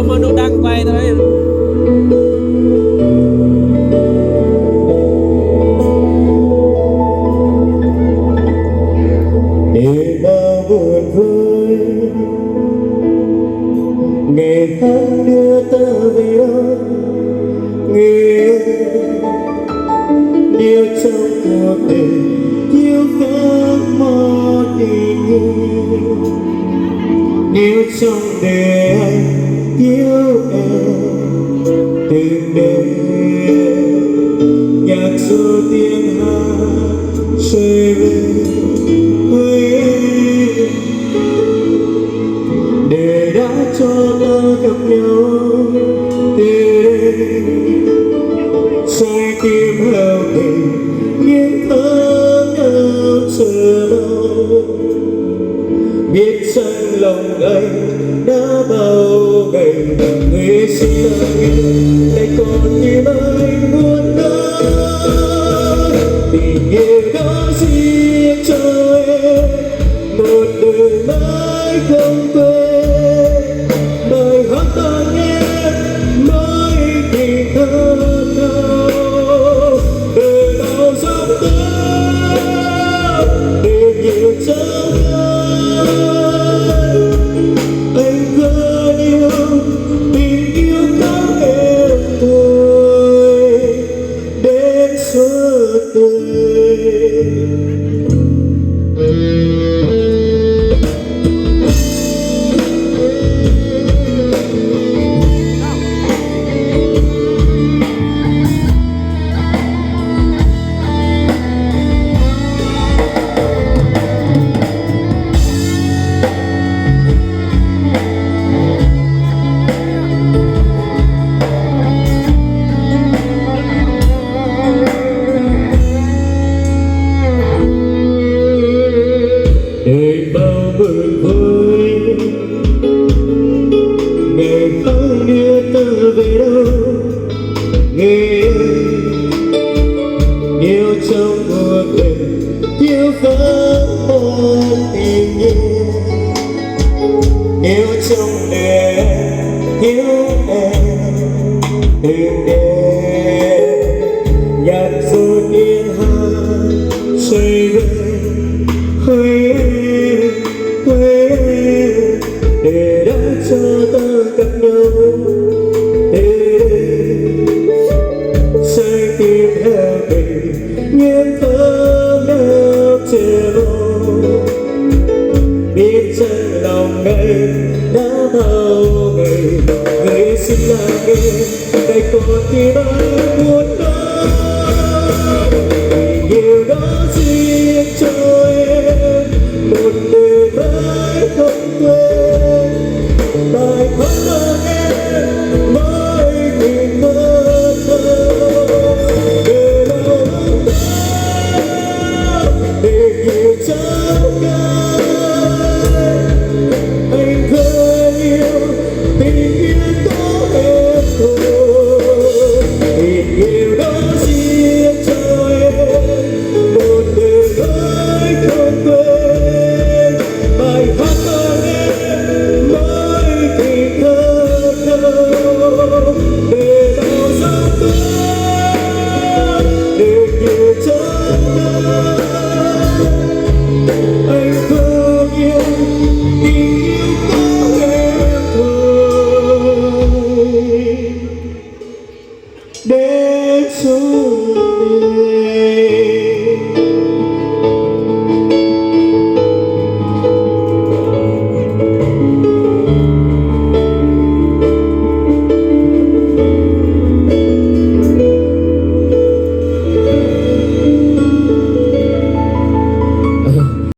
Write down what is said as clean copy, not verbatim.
Mà nó đang quay thôi. để bao buồn vui ngày hát đưa ta về đó người yêu trong cuộc đời yêu ước một tình yêu nếu trong đời anh yêu em từng đêm nhạc ru tiếng hát trôi về với em để đã cho ta gặp nhau từ đây trái tim hao gầy những tháng năm chờ đau biết chăng lòng anh đã bao ngày người xin lắng lại còn tim anh muốn nói tình yêu đó riêng cho em một đời mãi không quên bài hát ta nghe mỗi tình thân nào đời bao giấc mơ đều nhiều trong anh vẫn yêu tình yêu có em thôi đến suốt đời. Đời bao buồn vui ngày không đưa ta về đâu người yêu trong cuộc đời yêu vẫn một tình yêu yêu trong đời yêu em từng đêm nhạc ru tiếng hát trôi về với em để đã cho ta gặp nhau để trái tim heo gầy những tháng năm chờ mong biết chăng lòng anh đã bao ngày người xin lắng nghe đây còn tim anh